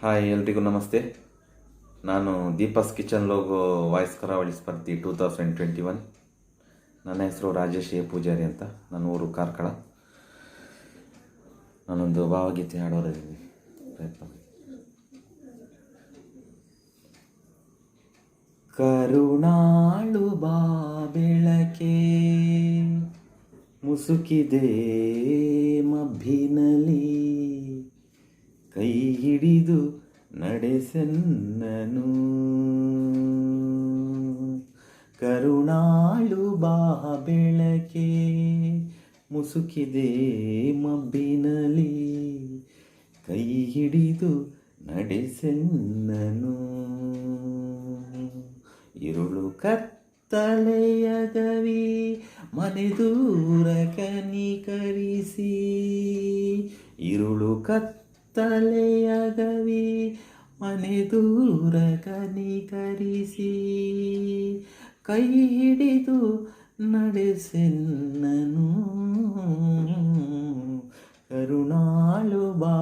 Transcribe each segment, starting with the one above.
Hi ಎಲ್ರಿಗೂ ನಮಸ್ತೆ. ನಾನು ದೀಪಸ್ ಕಿಚನ್ ಲೋಗೋ ವಾಯ್ಸ್ ಕರಾವಳಿ ಸ್ಪರ್ಧಿ 2021. ನನ್ನ ಹೆಸರು ರಾಜೇಶ್ ಎ ಪೂಜಾರಿ ಅಂತ. ನನ್ನ ಊರು ಕಾರ್ಕಳ. ನಾನೊಂದು ಭಾವಗೀತೆ ಹಾಡೋರಿದ್ದೀನಿ ಪ್ರಯತ್ನ. ಕರುಣಾಳು ಬಾ ಬೆಳಕೆ ಮುಸುಕಿದೆ ಮಬ್ಬಿನಲಿ, ಕೈ ಹಿಡಿದು ನಡೆಸೆನ್ನನು. ಕರುಣಾಳು ಬಾ ಬೆಳಕೆ ಮುಸುಕಿದೆ ಮಬ್ಬಿನಲಿ, ಕೈ ಹಿಡಿದು ನಡೆಸೆನ್ನನು. ഇരുಳು ಕತ್ತಲೆಯಗವಿ ಮನೆ ದೂರ ಕನಿಕರಿಸಿ, ഇരുಳು ಕತ್ತಲೆಯಗವಿ ಮನೆ ದೂರ ಕನಿಕರಿಸಿ, ಕೈ ಹಿಡಿದು ನಡೆಸೆನ್ನನು. ಕರುಣಾಳು ಬಾ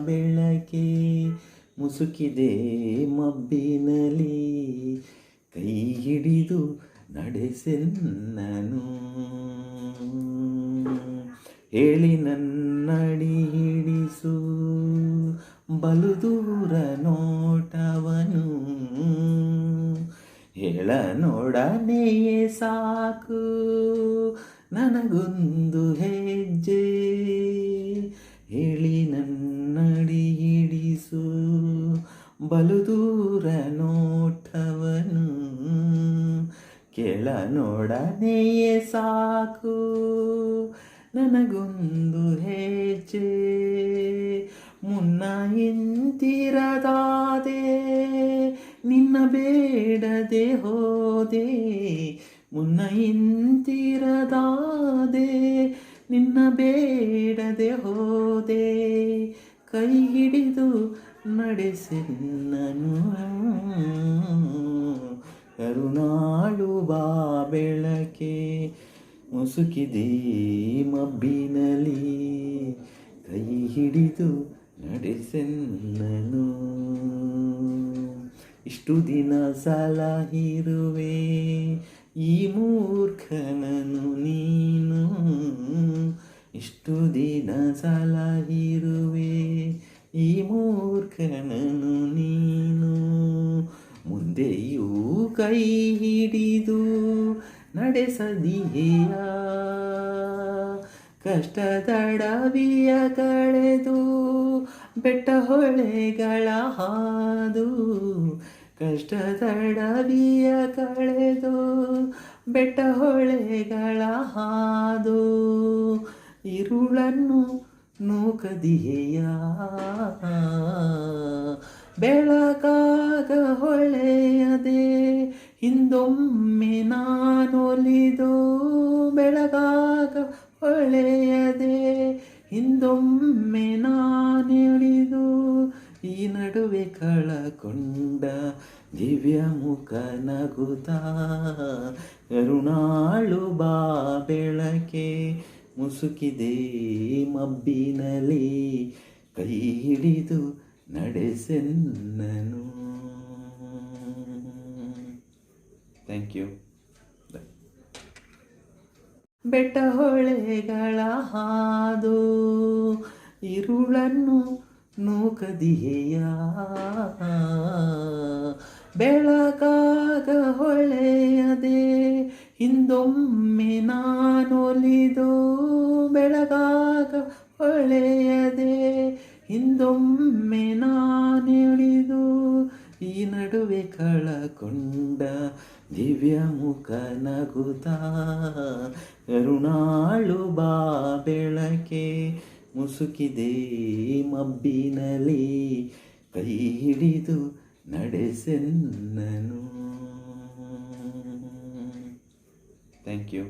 ಬೆಳಕೆ ಮುಸುಕಿದೆ ಮಬ್ಬಿನಲಿ, ಕೈ ಹಿಡಿದು ನಡೆಸೆನ್ನನು. ಹೇಳಿ ನನ್ನಡಿ ಹಿಡಿಸು ಬಲು ದೂರ ನೋಟವನು, ಹೇಳ ನೋಡನೆಯೇ ಸಾಕು ನನಗೊಂದು ಹೆಜ್ಜೆ. ಹೇಳಿ ನನ್ನಡಿ ಹಿಡಿಸು ಬಲು ದೂರ ನೋಟವನು, ಕೇಳ ನೋಡನೆಯೇ ಸಾಕು ನನಗೊಂದು ಹೆಜ್ಜೆ. ಮುನ್ನ ಇಂತಿರದಾದೆ ನಿನ್ನ ಬೇಡದೆ ಹೋದೆ, ಮುನ್ನ ಇಂತಿರದಾದೆ ನಿನ್ನ ಬೇಡದೆ ಹೋದೆ, ಕೈ ಹಿಡಿದು ನಡೆಸೆನ್ನನು. ಕರುಣಾಳು ಬಾ ಬೆಳಕೆ ಮುಸುಕಿದೆ ಮಬ್ಬಿನಲಿ, ಕೈ ಹಿಡಿದು ನಡೆಸೆನ್ನನು. ಇಷ್ಟು ದಿನ ಸಲಹಿರುವೆ ಈ ಮೂರ್ಖನನು ನೀನು, ಇಷ್ಟು ದಿನ ಸಲಹಿರುವೆ ಈ ಮೂರ್ಖನನು ನೀನು. ಮುಂದೆಯೂ ಕೈ ಹಿಡಿದು ನಡೆಸದಿಯೇಯ, ಕಷ್ಟದಡವಿಯ ಕಳೆದು ಬೆಟ್ಟ ಹೊಳೆಗಳ ಹಾದು, ಕಷ್ಟದಡವಿಯ ಕಳೆದು ಬೆಟ್ಟ ಹೊಳೆಗಳ ಹಾದು, ഇരുಳನ್ನು ನೂಕದಿಯೇಯ, ಬೆಳಕಾಗ ಹೊಳೆಯದೆ ಹಿಂದೊಮ್ಮೆ ನಾನೊಲಿದು, ಬೆಳಗಾಗ ಹೊಳೆಯದೆ ಹಿಂದೊಮ್ಮೆ ನಾನೊಲಿದು, ಈ ನಡುವೆ ಕಳಕೊಂಡ ದಿವ್ಯ ಮುಖ ನಗುತ್ತಾ. ಕರುಣಾಳು ಬಾ ಬೆಳಕೆ ಮುಸುಕಿದೆ ಮಬ್ಬಿನಲಿ, ಕೈ ಹಿಡಿದು ನಡೆಸೆನ್ನನು. Thank you. ಬೆಟ್ಟ ಹೊಳೆಗಳ ಹಾದು ഇരുಳನ್ನು ನೂಕದಿಯೇಯ, ಬೆಳಕಾಗ ಹೊಳೆಯದೆ ಹಿಂದೊಮ್ಮೆ ನಾನೊಲಿದು, ಬೆಳಗಾಗ ಹೊಳೆಯದೆ ಹಿಂದೊಮ್ಮೆ ನಾನೊಲಿದು, ಈ ನಡುವೆ ಕಳಕೊಂಡ ದಿವ್ಯ ಮುಖ ನಗುತ್ತಾ. ಕರುಣಾಳು ಬಾ ಬೆಳಕೆ ಮುಸುಕಿದೆ ಮಬ್ಬಿನಲಿ, ಕೈ ಹಿಡಿದು ನಡೆಸೆನ್ನನು. Thank you.